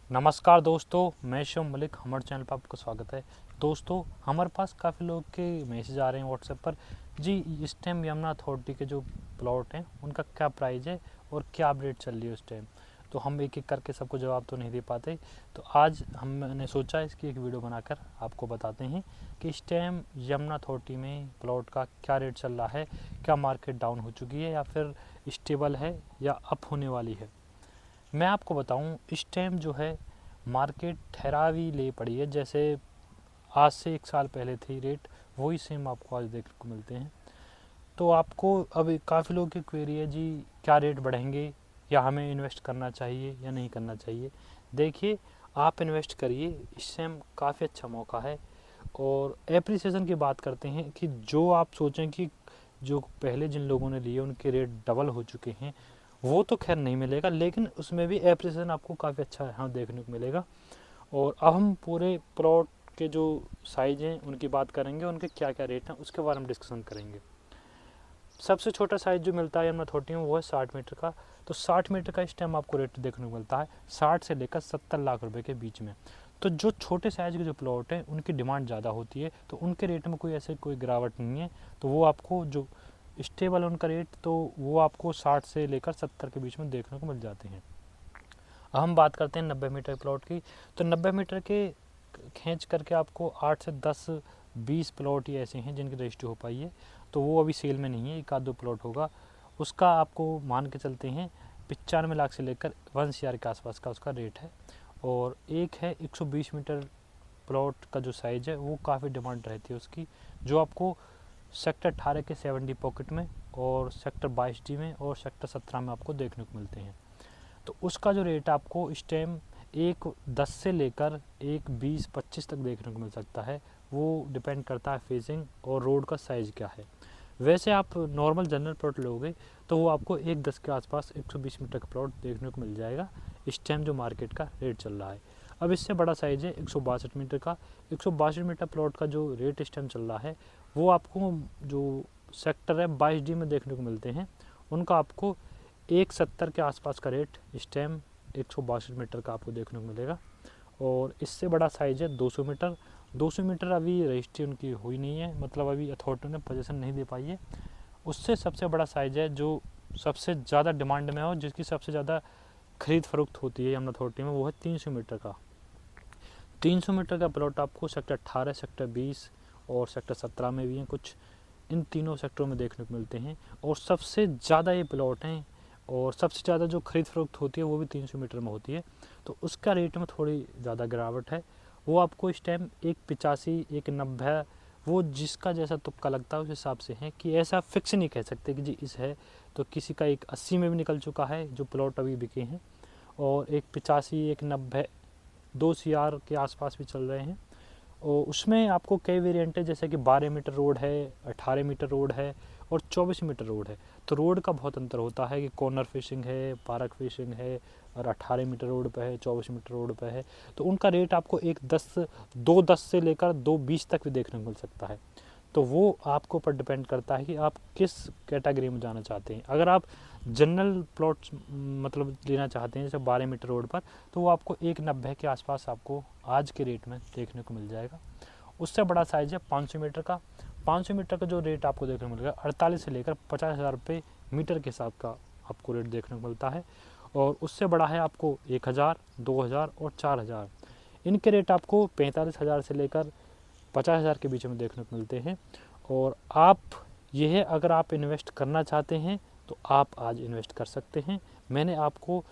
नमस्कार दोस्तों, मैं शिव मलिक। हमारे चैनल पर आपका स्वागत है। दोस्तों, हमारे पास काफ़ी लोग के मैसेज आ रहे हैं व्हाट्सएप पर। जी, इस टाइम यमुना अथॉरिटी के जो प्लॉट हैं उनका क्या प्राइस है और क्या अपडेट चल रही है उस टाइम। तो हम एक एक करके सबको जवाब तो नहीं दे पाते, तो आज हमने सोचा इसकी एक वीडियो बनाकर आपको बताते हैं कि इस टाइम यमुना अथॉरिटी में प्लॉट का क्या रेट चल रहा है, क्या मार्केट डाउन हो चुकी है या फिर स्टेबल है या अप होने वाली है। मैं आपको बताऊं, इस टाइम जो है मार्केट ठहरावी ले पड़ी है। जैसे आज से 1 साल पहले थी रेट, वही सेम आपको आज देखने को मिलते हैं। तो आपको अब काफ़ी लोगों की क्वेरी है, जी क्या रेट बढ़ेंगे या हमें इन्वेस्ट करना चाहिए या नहीं करना चाहिए। देखिए, आप इन्वेस्ट करिए, इस टाइम काफ़ी अच्छा मौका है। और एप्रिसिएशन की बात करते हैं कि जो आप सोचें कि जो पहले जिन लोगों ने लिए उनके रेट डबल हो चुके हैं, वो तो खैर नहीं मिलेगा, लेकिन उसमें भी एप्रिसिएशन आपको काफ़ी अच्छा यहाँ देखने को मिलेगा। और अब हम पूरे प्लॉट के जो साइज़ हैं उनकी बात करेंगे, उनके क्या क्या रेट हैं उसके बारे में डिस्कशन करेंगे। सबसे छोटा साइज़ जो मिलता है यमुना अथॉरिटी में वो है 60 मीटर का। तो 60 मीटर का इस टाइम आपको रेट देखने को मिलता है 60 से लेकर 70 लाख रुपए के बीच में। तो जो छोटे साइज़ के जो प्लॉट हैं उनकी डिमांड ज़्यादा होती है, तो उनके रेट में कोई ऐसे कोई गिरावट नहीं है। तो वो आपको जो स्टेबल उनका रेट, तो वो आपको 60 से लेकर 70 के बीच में देखने को मिल जाते हैं। अब हम बात करते हैं 90 मीटर प्लॉट की। तो 90 मीटर के खींच करके आपको 8 से 10 20 प्लॉट ही ऐसे हैं जिनकी रजिस्ट्री हो पाई है, तो वो अभी सेल में नहीं है, एक आध दो प्लॉट होगा। उसका आपको मान के चलते हैं 95 लाख से लेकर 1 CR के आसपास का उसका रेट है। और एक है 120 मीटर प्लॉट का जो साइज़ है वो काफ़ी डिमांड रहती है उसकी, जो आपको सेक्टर 18 के 70 पॉकेट में और सेक्टर 22D में और सेक्टर 17 में आपको देखने को मिलते हैं। तो उसका जो रेट आपको इस टाइम एक 10 से लेकर एक 20-25 तक देखने को मिल सकता है। वो डिपेंड करता है फेसिंग और रोड का साइज़ क्या है। वैसे आप नॉर्मल जनरल प्लॉट लोगे तो वो आपको एक 10 के आसपास 120 मीटर का प्लॉट देखने को मिल जाएगा इस टाइम जो मार्केट का रेट चल रहा है। अब इससे बड़ा साइज़ है 162 मीटर का। 162 मीटर प्लॉट का जो रेट इस टाइम चल रहा है वो आपको जो सेक्टर है 22D में देखने को मिलते हैं, उनका आपको 170 के आसपास का रेट इस टाइम 162 मीटर का आपको देखने को मिलेगा। और इससे बड़ा साइज़ है 200 मीटर। 200 मीटर अभी रजिस्ट्री उनकी हुई नहीं है, मतलब अभी अथॉरिटी ने पोजीशन नहीं दे पाई है। उससे सबसे बड़ा साइज़ है जो सबसे ज़्यादा डिमांड में हो, जिसकी सबसे ज़्यादा खरीद फरोख्त होती है यमुना अथॉरिटी में, वो है 300 मीटर का। 300 मीटर का प्लॉट आपको सेक्टर 18, सेक्टर 20 और सेक्टर 17 में भी हैं कुछ, इन तीनों सेक्टरों में देखने को मिलते हैं। और सबसे ज़्यादा ये प्लॉट हैं और सबसे ज़्यादा जो खरीद फरोख्त होती है वो भी 300 मीटर में होती है। तो उसका रेट में थोड़ी ज़्यादा गिरावट है। वो आपको इस टाइम 185, 190, वो जिसका जैसा तुक्का लगता है उस हिसाब से है, कि ऐसा फिक्स नहीं कह सकते कि जी इस है। तो किसी का 180 में भी निकल चुका है जो प्लॉट अभी बिके हैं, और 185, 190, 2 CR के आसपास भी चल रहे हैं। और उसमें आपको कई वेरिएंट है, जैसे कि 12 मीटर रोड है, 18 मीटर रोड है और 24 मीटर रोड है। तो रोड का बहुत अंतर होता है कि कॉर्नर फिशिंग है, पार्क फिशिंग है, और 18 मीटर रोड पे है, 24 मीटर रोड पे है। तो उनका रेट आपको 210 से लेकर 220 तक भी देखने को मिल सकता है। तो वो आपके ऊपर डिपेंड करता है कि आप किस कैटेगरी में जाना चाहते हैं। अगर आप जनरल प्लॉट्स मतलब लेना चाहते हैं जैसे 12 मीटर रोड पर, तो वो आपको 190 के आसपास आपको आज के रेट में देखने को मिल जाएगा। उससे बड़ा साइज़ है 500 मीटर का। 500 मीटर का जो रेट आपको देखने को मिलेगा 48 से लेकर 50,000 रुपये मीटर के हिसाब का आपको रेट देखने को मिलता है। और उससे बड़ा है आपको 1000, 2000 और 4000। इनके रेट आपको 45,000 से लेकर 50,000 के बीच में देखने को मिलते हैं। और आप ये है, अगर आप इन्वेस्ट करना चाहते हैं तो आप आज इन्वेस्ट कर सकते हैं। मैंने आपको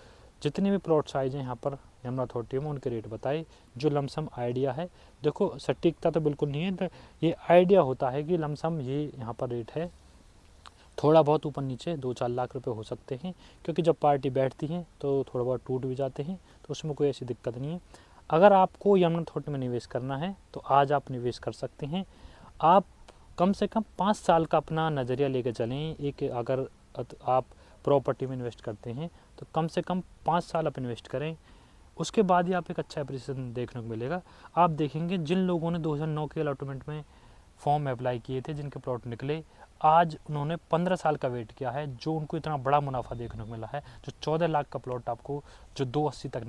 जितने भी प्लॉट साइज हैं यहाँ पर यमुना अथॉरिटी में उनके रेट बताए, जो लमसम आइडिया है। देखो, सटीकता तो बिल्कुल नहीं है, तो ये आइडिया होता है कि लमसम ये यहाँ पर रेट है। थोड़ा बहुत ऊपर नीचे 2-4 लाख रुपए हो सकते हैं, क्योंकि जब पार्टी बैठती है तो थोड़ा बहुत टूट भी जाते हैं, तो उसमें कोई ऐसी दिक्कत नहीं है। अगर आपको यमुना अथॉरिटी में निवेश करना है तो आज आप निवेश कर सकते हैं। आप कम से कम 5 साल का अपना नज़रिया लेकर चलें। एक अगर आप प्रॉपर्टी में इन्वेस्ट करते हैं तो कम से कम 5 साल आप इन्वेस्ट करें, उसके बाद ही आप एक अच्छा एप्रिसिएशन देखने को मिलेगा। आप देखेंगे जिन लोगों ने 2009 के अलॉटमेंट में फॉर्म अप्लाई किए थे, जिनके प्लॉट निकले, आज उन्होंने 15 साल का वेट किया है, जो उनको इतना बड़ा मुनाफा देखने को मिला है। जो 14 लाख का प्लॉट आपको जो 280 तक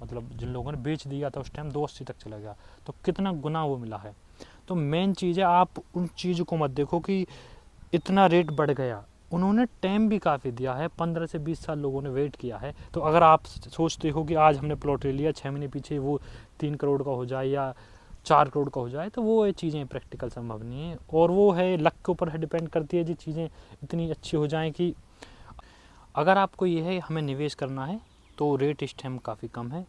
मतलब जिन लोगों ने बेच दिया था उस टाइम 280 तक चला गया, तो कितना गुना वो मिला है। तो मेन चीज़ है आप उन चीज़ों को मत देखो कि इतना रेट बढ़ गया, उन्होंने टाइम भी काफ़ी दिया है, 15 से 20 साल लोगों ने वेट किया है। तो अगर आप सोचते हो कि आज हमने प्लॉट ले लिया, 6 महीने पीछे वो 3 करोड़ का हो जाए या 4 करोड़ का हो जाए, तो वो ये चीज़ें प्रैक्टिकल संभव नहीं है। और वो है लक के ऊपर है, डिपेंड करती है जी चीज़ें इतनी अच्छी हो जाएँ कि अगर आपको ये है हमें निवेश करना है तो रेट इस टाइम काफ़ी कम है।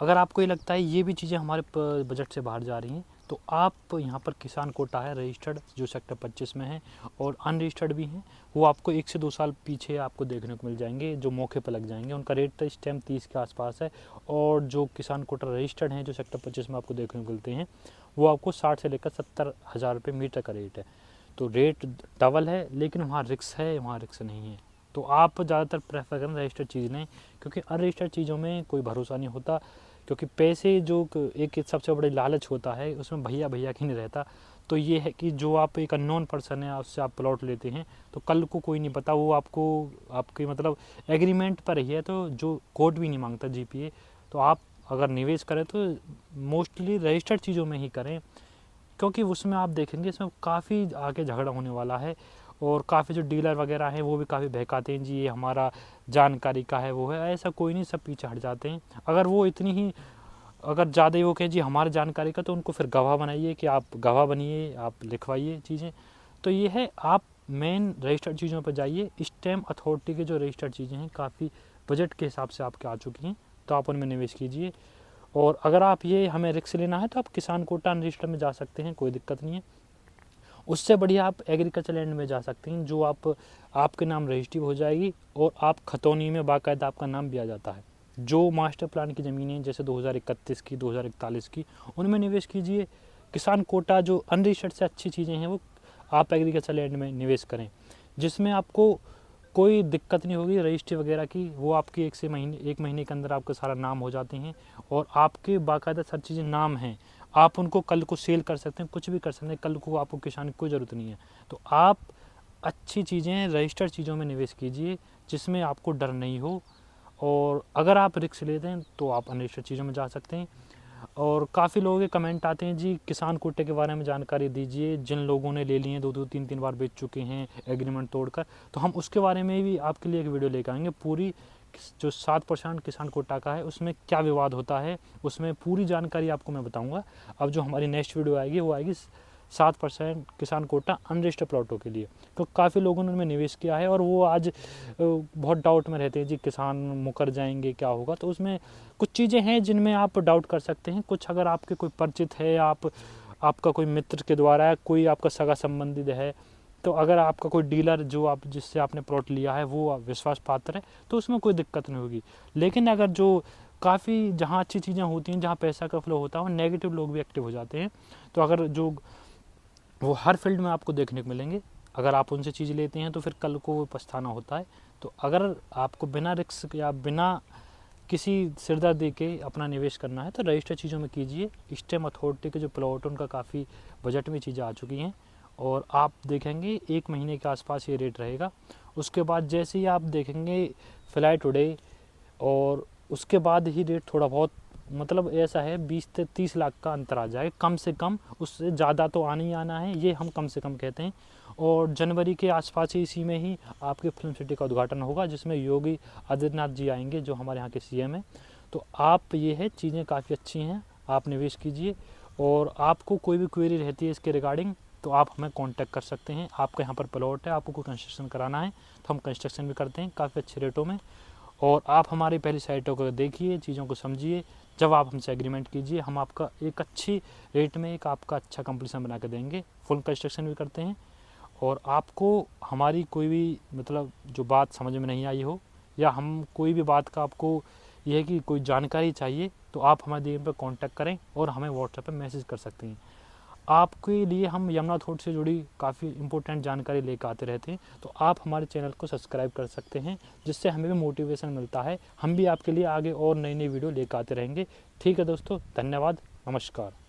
अगर आपको ये लगता है ये भी चीज़ें हमारे बजट से बाहर जा रही हैं, तो आप यहाँ पर किसान कोटा है रजिस्टर्ड जो सेक्टर 25 में है, और अनरजिस्टर्ड भी हैं, वो आपको 1 से 2 साल पीछे आपको देखने को मिल जाएंगे, जो मौके पर लग जाएंगे। उनका रेट तो इस टाइम 30 के आसपास है। और जो किसान कोटा रजिस्टर्ड हैं जो सेक्टर 25 में आपको देखने को मिलते हैं, वो आपको 60 से लेकर 70,000 रुपये मीटर का रेट है। तो रेट डबल है, लेकिन वहाँ रिक्स है, वहाँ रिक्स नहीं है। तो आप ज़्यादातर प्रेफर करें रजिस्टर्ड चीज़ लें, क्योंकि अनरजिस्टर्ड चीज़ों में कोई भरोसा नहीं होता। क्योंकि पैसे जो एक सबसे बड़ी लालच होता है, उसमें भैया भैया की नहीं रहता। तो ये है कि जो आप एक अननोन पर्सन है, उससे आप प्लॉट लेते हैं, तो कल को कोई नहीं पता, वो आपको आपके मतलब एग्रीमेंट पर ही है, तो जो कोर्ट भी नहीं मांगता जीपीए। तो आप अगर निवेश करें तो मोस्टली रजिस्टर्ड चीज़ों में ही करें, क्योंकि उसमें आप देखेंगे इसमें काफ़ी आगे झगड़ा होने वाला है। और काफ़ी जो डीलर वगैरह हैं वो भी काफ़ी बहकाते हैं, जी ये हमारा जानकारी का है, वो है, ऐसा कोई नहीं, सब पीछे हट जाते हैं। अगर वो इतनी ही अगर ज़्यादा ही वो कहें जी हमारी जानकारी का, तो उनको फिर गवाह बनाइए कि आप गवाह बनिए, आप लिखवाइए चीज़ें। तो ये है, आप मेन रजिस्टर्ड चीज़ों पर जाइए। इस टाइम अथॉरिटी के जो रजिस्टर्ड चीज़ें हैं काफ़ी बजट के हिसाब से आपके आ चुकी हैं, तो आप उनमें निवेश कीजिए। और अगर आप ये हमें रिस्क लेना है तो आप किसान कोटा रजिस्टर में जा सकते हैं, कोई दिक्कत नहीं है। उससे बढ़िया आप एग्रीकल्चर लैंड में जा सकते हैं, जो आपके नाम रजिस्ट्री हो जाएगी, और आप खतौनी में बाकायदा आपका नाम भी आ जाता है। जो मास्टर प्लान की ज़मीनें जैसे 2031 की, 2041 की, उनमें निवेश कीजिए। किसान कोटा जो अनरजिस्टर्ड से अच्छी चीज़ें हैं, वो आप एग्रीकल्चर लैंड में निवेश करें, जिसमें आपको कोई दिक्कत नहीं होगी रजिस्ट्री वगैरह की। वो आपकी 1 महीने के अंदर आपका सारा नाम हो जाते हैं, और आपके बाकायदा सब चीज़ें नाम हैं। आप उनको कल को सेल कर सकते हैं, कुछ भी कर सकते हैं, कल को आपको किसान की कोई ज़रूरत नहीं है। तो आप अच्छी चीज़ें रजिस्टर्ड चीज़ों में निवेश कीजिए, जिसमें आपको डर नहीं हो। और अगर आप रिस्क लेते हैं तो आप अनरजिस्टर्ड चीज़ों में जा सकते हैं। और काफ़ी लोगों के कमेंट आते हैं जी किसान कोटे के बारे में जानकारी दीजिए, जिन लोगों ने ले लिए हैं, 2-2 3-3 बार बेच चुके हैं एग्रीमेंट तोड़कर। तो हम उसके बारे में भी आपके लिए एक वीडियो लेकर आएंगे, पूरी जो 7% किसान कोटा का है उसमें क्या विवाद होता है, उसमें पूरी जानकारी आपको मैं बताऊंगा। अब जो हमारी नेक्स्ट वीडियो आएगी वो आएगी 7% किसान कोटा अनरजिस्टर्ड प्लॉटों के लिए। तो काफ़ी लोगों ने उनमें निवेश किया है, और वो आज बहुत डाउट में रहते हैं जी किसान मुकर जाएंगे, क्या होगा। तो उसमें कुछ चीज़ें हैं जिनमें आप डाउट कर सकते हैं। कुछ अगर आपके कोई परिचित है, आपका कोई मित्र के द्वारा है, कोई आपका सगा संबंधित है, तो अगर आपका कोई डीलर जो जिससे आपने प्लॉट लिया है वो विश्वास पात्र है, तो उसमें कोई दिक्कत नहीं होगी। लेकिन अगर जो काफ़ी जहाँ अच्छी चीज़ें होती हैं, जहाँ पैसा का फ्लो होता है, वहाँ नेगेटिव लोग भी एक्टिव हो जाते हैं। तो अगर जो वो हर फील्ड में आपको देखने को मिलेंगे, अगर आप उनसे चीज़ लेते हैं तो फिर कल को वो पछताना होता है। तो अगर आपको बिना रिस्क या बिना किसी सिरदर्दी के अपना निवेश करना है तो रजिस्टर्ड चीज़ों में कीजिए। इस टाइम अथॉरिटी के जो प्लॉट उनका काफ़ी बजट में चीज़ें आ चुकी हैं, और आप देखेंगे 1 महीने के आसपास ये रेट रहेगा। उसके बाद जैसे ही आप देखेंगे फ्लाई टुडे, और उसके बाद ही रेट थोड़ा बहुत मतलब ऐसा है 20 से 30 लाख का अंतर आ जाएगा कम से कम, उससे ज़्यादा तो आना ही आना है, ये हम कम से कम कहते हैं। और जनवरी के आसपास ही इसी में ही आपके फिल्म सिटी का उद्घाटन होगा, जिसमें योगी आदित्यनाथ जी आएंगे जो हमारे यहाँ के सीएम हैं। तो आप ये है चीज़ें काफ़ी अच्छी हैं, आप निवेश कीजिए। और आपको कोई भी क्वेरी रहती है इसके रिगार्डिंग तो आप हमें कांटेक्ट कर सकते हैं। आपका यहाँ पर प्लॉट है, आपको कोई कंस्ट्रक्शन कराना है तो हम कंस्ट्रक्शन भी करते हैं काफ़ी अच्छे रेटों में। और आप हमारी पहली साइटों को देखिए, चीज़ों को समझिए, जब आप हमसे एग्रीमेंट कीजिए, हम आपका एक अच्छी रेट में एक आपका अच्छा कंप्लीसन बना के देंगे। फुल कंस्ट्रक्शन भी करते हैं। और आपको हमारी कोई भी मतलब जो बात समझ में नहीं आई हो, या हम कोई भी बात का आपको ये है कि कोई जानकारी चाहिए, तो आप हमारे DM पर कांटेक्ट करें और हमें व्हाट्सएप पर मैसेज कर सकते हैं। आपके लिए हम यमुना थॉट से जुड़ी काफ़ी इंपॉर्टेंट जानकारी लेकर आते रहते हैं, तो आप हमारे चैनल को सब्सक्राइब कर सकते हैं, जिससे हमें भी मोटिवेशन मिलता है। हम भी आपके लिए आगे और नई नई वीडियो लेकर आते रहेंगे। ठीक है दोस्तों, धन्यवाद, नमस्कार।